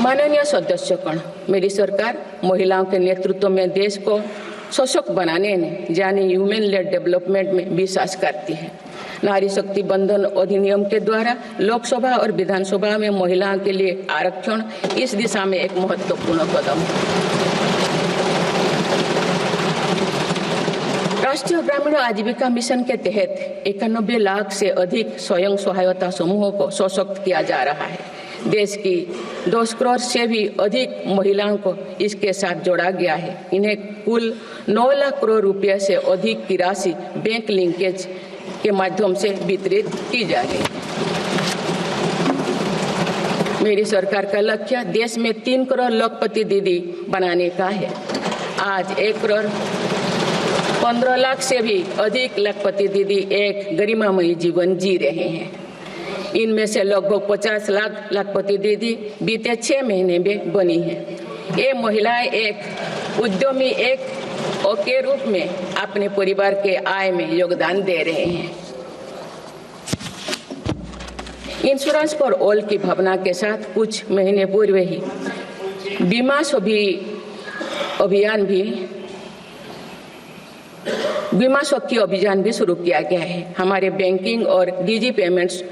माननीय सदस्यगण, मेरी सरकार महिलाओं के नेतृत्व में देश को सशक्त बनाने में यानी ह्यूमन लेड डेवलपमेंट में विश्वास करती है। नारी शक्ति बंधन अधिनियम के द्वारा लोकसभा और विधानसभा में महिलाओं के लिए आरक्षण इस दिशा में एक महत्वपूर्ण कदम है। राष्ट्रीय ग्रामीण आजीविका मिशन के तहत 91 लाख से अधिक स्वयं सहायता समूहों को सशक्त किया जा रहा है। देश की 10 करोड़ से भी अधिक महिलाओं को इसके साथ जोड़ा गया है। इन्हें कुल 9 लाख करोड़ रुपए से अधिक की राशि बैंक लिंकेज के माध्यम से वितरित की जा रही है। मेरी सरकार का लक्ष्य देश में 3 करोड़ लखपति दीदी बनाने का है। आज 1 करोड़ 15 लाख से भी अधिक लखपति दीदी एक गरिमामयी जीवन जी रहे हैं। इनमें से लगभग 50 लाख लखपति दीदी बीते 6 महीने में बनी हैं। ये महिलाएं एक उद्यमी के रूप में अपने परिवार के आय में योगदान दे रहे हैं। इंश्योरेंस फॉर ऑल की भावना के साथ कुछ महीने पूर्व ही बीमा सखी अभियान भी शुरू किया गया है। हमारे बैंकिंग और डिजी पेमेंट्स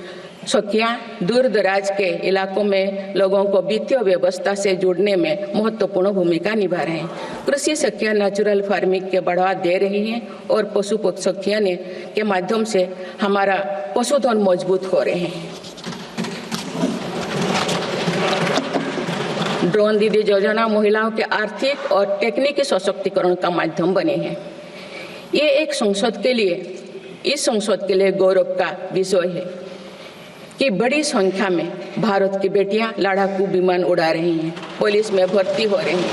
सखियां दूर दराज के इलाकों में लोगों को वित्तीय व्यवस्था से जुड़ने में महत्वपूर्ण भूमिका निभा रहे हैं। कृषि सखियां नेचुरल फार्मिंग के बढ़ावा दे रही हैं और पशु सखियां के माध्यम से हमारा पशुधन मजबूत हो रहे हैं। ड्रोन दीदी योजना महिलाओं के आर्थिक और तकनीकी सशक्तिकरण का माध्यम बने हैं। ये एक इस संसद के लिए गौरव का विषय है कि बड़ी संख्या में भारत की बेटियां लड़ाकू विमान उड़ा रही हैं, पुलिस में भर्ती हो रही हैं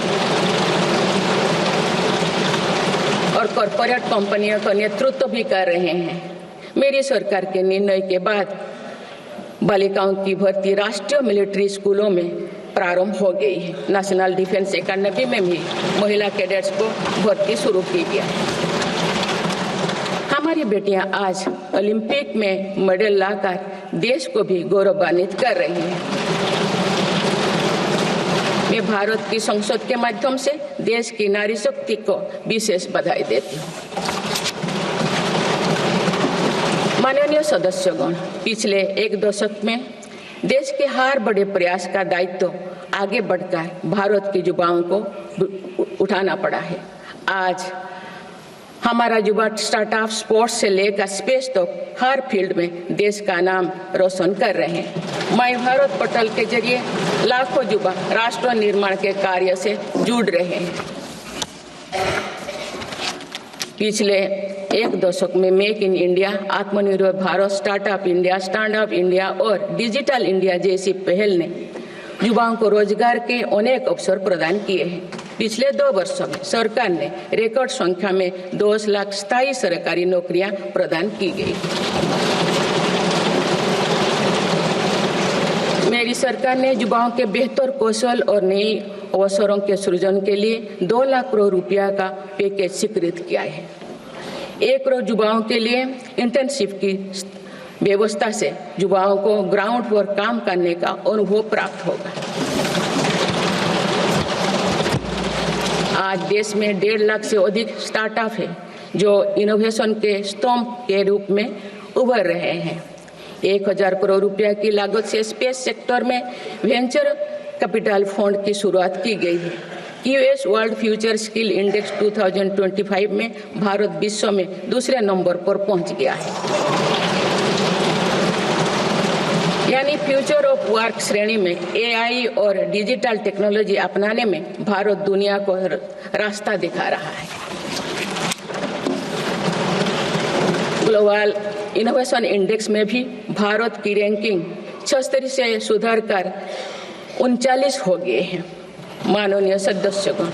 और कॉरपोरेट कंपनियों का नेतृत्व भी कर रहे हैं। मेरी सरकार के निर्णय के बाद बालिकाओं की भर्ती राष्ट्रीय मिलिट्री स्कूलों में प्रारंभ हो गई है। नेशनल डिफेंस एकेडमी में भी महिला कैडेट्स को भर्ती शुरू की गई है। हमारी बेटियां आज ओलंपिक में मेडल लाकर देश को भी गौरवान्वित कर रही हैं। मैं भारत की संसद के माध्यम से देश की नारी शक्ति को विशेष बधाई देती हूँ। माननीय सदस्यगण, पिछले 1 दशक में देश के हर बड़े प्रयास का दायित्व आगे बढ़कर भारत के युवाओं को उठाना पड़ा है। आज हमारा युवा स्टार्टअप स्पोर्ट्स से लेकर स्पेस तक हर फील्ड में देश का नाम रोशन कर रहे हैं। माय भारत पोर्टल के जरिए लाखों युवा राष्ट्र निर्माण के कार्य से जुड़ रहे हैं। पिछले 1 दशक में मेक इन इंडिया, आत्मनिर्भर Bharat, startup India, stand up India और डिजिटल इंडिया जैसी पहल ने युवाओं को रोजगार के अनेक अवसर प्रदान किए हैं। पिछले 2 वर्षों में सरकार ने रिकॉर्ड संख्या में 10 लाख स्थायी सरकारी नौकरियां प्रदान की गई। मेरी सरकार ने युवाओं के बेहतर कौशल और नई अवसरों के सृजन के लिए 2 लाख करोड़ रुपया का पैकेज स्वीकृत किया है। 1 करोड़ युवाओं के लिए इंटर्नशिप की व्यवस्था से युवाओं को ग्राउंड पर काम करने का अनुभव प्राप्त होगा। आज देश में 1.5 लाख से अधिक स्टार्टअप है जो इनोवेशन के स्तंभ के रूप में उभर रहे हैं। 1000 करोड़ रुपया की लागत से स्पेस सेक्टर में वेंचर कैपिटल फंड की शुरुआत की गई है। US world future skill index 2025 में भारत विश्व में दूसरे नंबर पर पहुंच गया है। यानी फ्यूचर ऑफ वर्क श्रेणी में एआई और डिजिटल टेक्नोलॉजी अपनाने में भारत दुनिया को रास्ता दिखा रहा है। ग्लोबल इनोवेशन इंडेक्स में भी भारत की रैंकिंग 76 से सुधरकर 39 हो गए हैं। माननीय सदस्यगण,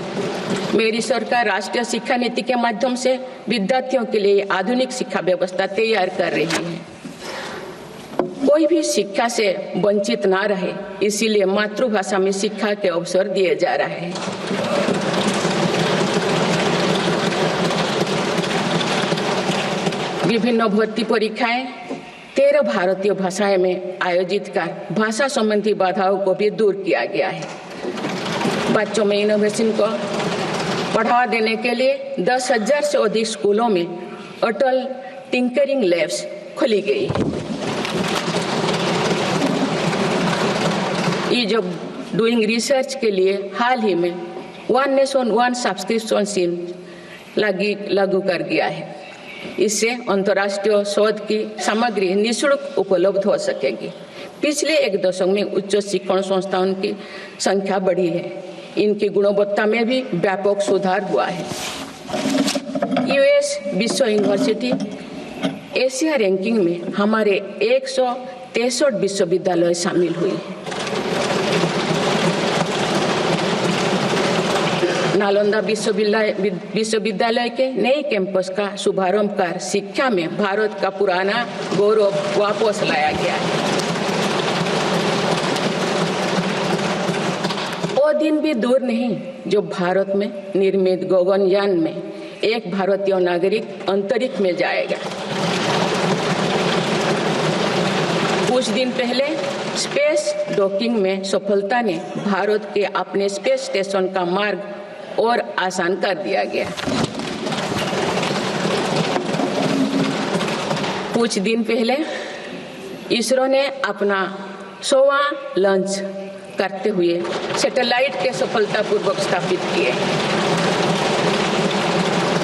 मेरी सरकार राष्ट्रीय शिक्षा नीति के माध्यम से विद्यार्थियों के लिए आधुनिक शिक्षा व्यवस्था तैयार कर रही है। कोई भी शिक्षा से वंचित ना रहे, इसीलिए मातृभाषा में शिक्षा के अवसर दिए जा रहे हैं। विभिन्न भर्ती परीक्षाएं 13 भारतीय भाषाएं में आयोजित कर भाषा संबंधी बाधाओं को भी दूर किया गया है। बच्चों में इनोवेशन को बढ़ावा देने के लिए 10,000 से अधिक स्कूलों में अटल टिंकरिंग लैब्स खोली गई है। ईज ऑफ डूइंग रिसर्च के लिए हाल ही में one nation one subscription scheme लागू कर दिया है। इससे अंतर्राष्ट्रीय शोध की सामग्री निःशुल्क उपलब्ध हो सकेगी। पिछले एक दशक में उच्च शिक्षण संस्थाओं की संख्या बढ़ी है। इनकी गुणवत्ता में भी व्यापक सुधार हुआ है। यूएस विश्व यूनिवर्सिटी एशिया रैंकिंग में हमारे 163 विश्वविद्यालय शामिल हुए हैं। नालंदा विश्वविद्यालय के नए कैंपस का शुभारंभ कर शिक्षा में भारत का पुराना गौरव वापस लाया गया है। वो दिन भी दूर नहीं जो भारत में निर्मित गगनयान में एक भारतीय नागरिक अंतरिक्ष में जाएगा। कुछ दिन पहले स्पेस डॉकिंग में सफलता ने भारत के अपने स्पेस स्टेशन का मार्ग और आसान कर दिया गया। कुछ दिन पहले इसरो ने अपना 100वां लॉन्च करते हुए सैटेलाइट के सफलतापूर्वक स्थापित किए।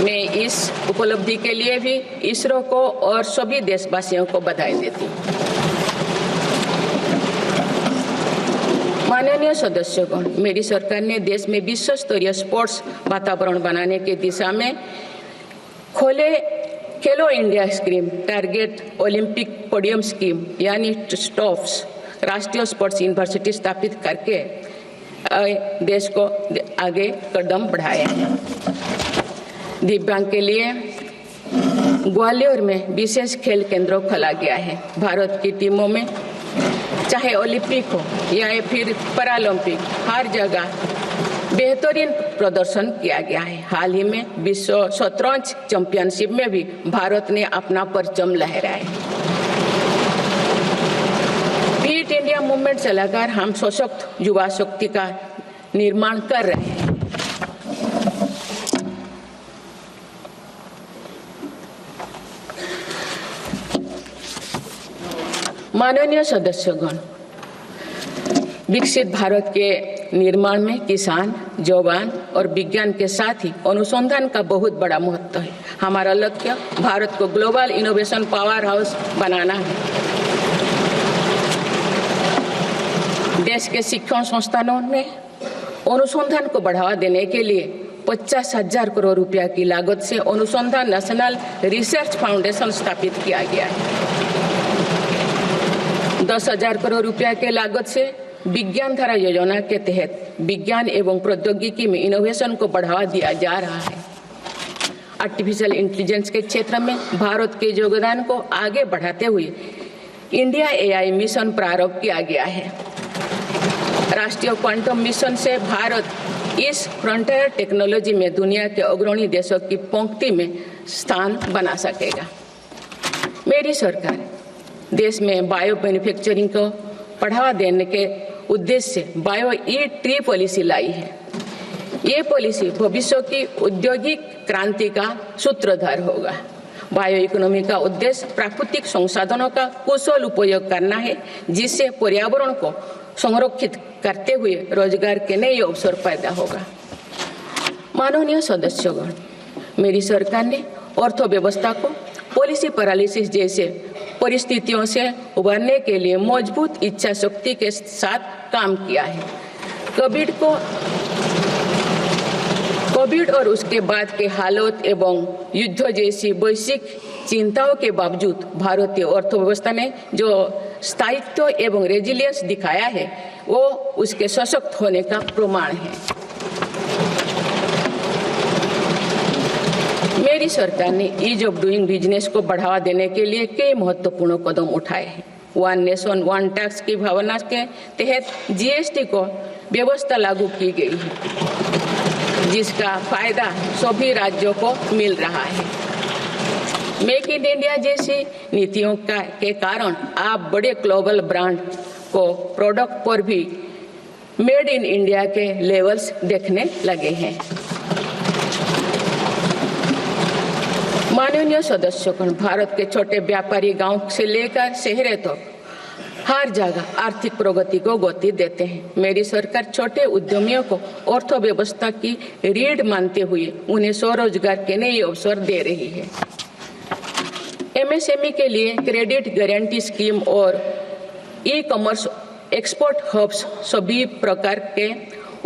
मैं इस उपलब्धि के लिए भी इसरो को और सभी देशवासियों को बधाई देती हूँ। माननीय सदस्यगण, मेरी सरकार ने देश में विश्व स्तरीय स्पोर्ट्स वातावरण बनाने की दिशा में खेलो India scheme, target Olympic podium scheme यानी स्टॉप्स राष्ट्रीय स्पोर्ट्स यूनिवर्सिटी स्थापित करके देश को आगे कदम बढ़ाया है। दिव्यांग के लिए ग्वालियर में विशेष खेल केंद्र खोला गया है। भारत की टीमों में चाहे ओलंपिक हो या फिर पैरालंपिक, हर जगह बेहतरीन प्रदर्शन किया गया है। हाल ही में विश्व शतरंज चैंपियनशिप में भी भारत ने अपना परचम लहराया। फिट इंडिया मूवमेंट चलाकर हम सशक्त युवा शक्ति का निर्माण कर रहे हैं। माननीय सदस्यगण, विकसित भारत के निर्माण में किसान, जवान और विज्ञान के साथ ही अनुसंधान का बहुत बड़ा महत्व है। हमारा लक्ष्य भारत को ग्लोबल इनोवेशन पावर हाउस बनाना है। देश के शिक्षण संस्थानों में अनुसंधान को बढ़ावा देने के लिए 50,000 करोड़ रुपया की लागत से अनुसंधान नेशनल रिसर्च फाउंडेशन स्थापित किया गया है। 10,000 करोड़ रुपया के लागत से विज्ञान धारा योजना के तहत विज्ञान एवं प्रौद्योगिकी में इनोवेशन को बढ़ावा दिया जा रहा है। आर्टिफिशियल इंटेलिजेंस के क्षेत्र में भारत के योगदान को आगे बढ़ाते हुए इंडिया एआई मिशन प्रारंभ किया गया है। राष्ट्रीय क्वांटम मिशन से भारत इस फ्रंटियर टेक्नोलॉजी में दुनिया के अग्रणी देशों की पंक्ति में स्थान बना सकेगा। मेरी सरकार देश में बायो मैन्युफैक्चरिंग को बढ़ावा देने के उद्देश्य से बायो ई-ट्री पॉलिसी लाई है। ये पॉलिसी भविष्य की औद्योगिक क्रांति का सूत्रधार होगा। बायो इकोनॉमी का उद्देश्य प्राकृतिक संसाधनों का कुशल उपयोग करना है, जिससे पर्यावरण को संरक्षित करते हुए रोजगार के नए अवसर पैदा होगा। माननीय सदस्यगण, मेरी सरकार ने अर्थव्यवस्था को पॉलिसी पैरालिसिस जैसे परिस्थितियों से उबरने के लिए मजबूत इच्छा शक्ति के साथ काम किया है। कोविड और उसके बाद के हालात एवं युद्ध जैसी वैश्विक चिंताओं के बावजूद भारतीय अर्थव्यवस्था ने जो स्थायित्व एवं रेजिलियंस दिखाया है, वो उसके सशक्त होने का प्रमाण है। मेरी सरकार ने ईज ऑफ डूइंग बिजनेस को बढ़ावा देने के लिए कई महत्वपूर्ण कदम उठाए हैं। वन नेशन वन टैक्स की भावना के तहत जीएसटी को व्यवस्था लागू की गई है, जिसका फायदा सभी राज्यों को मिल रहा है। मेक इन इंडिया जैसी नीतियों के कारण आप बड़े ग्लोबल ब्रांड को प्रोडक्ट पर भी मेड इन इंडिया के लेवल्स देखने लगे हैं। माननीय सदस्यों, भारत के छोटे व्यापारी गांव से लेकर शहरों तक हर जगह आर्थिक प्रगति को गति देते हैं। मेरी सरकार छोटे उद्यमियों को अर्थव्यवस्था की रीढ़ मानते हुए उन्हें स्वरोजगार के नए अवसर दे रही है। एमएसएमई के लिए क्रेडिट गारंटी स्कीम और ई कॉमर्स एक्सपोर्ट हब्स सभी प्रकार के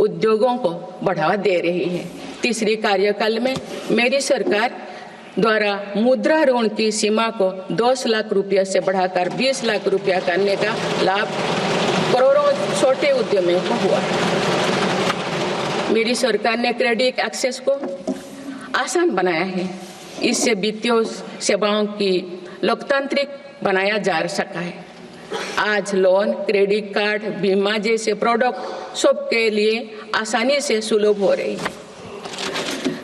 उद्योगों को बढ़ावा दे रही है। तीसरी कार्यकाल में मेरी सरकार द्वारा मुद्रा ऋण की सीमा को 10 लाख रुपये से बढ़ाकर 20 लाख रुपया करने का लाभ करोड़ों छोटे उद्यमियों को हुआ। मेरी सरकार ने क्रेडिट एक्सेस को आसान बनाया है। इससे वित्तीय सेवाओं की लोकतांत्रिक बनाया जा सका है। आज लोन, क्रेडिट कार्ड, बीमा जैसे प्रोडक्ट सबके लिए आसानी से सुलभ हो रही है।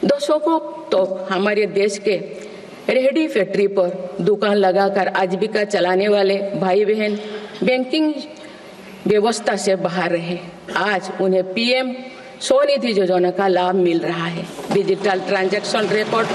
दशकों तो हमारे देश के रेहड़ी फैक्ट्री पर दुकान लगाकर आजीविका चलाने वाले भाई बहन बैंकिंग व्यवस्था से बाहर रहे। आज उन्हें पीएम स्वनिधि योजना का लाभ मिल रहा है। Digital transaction record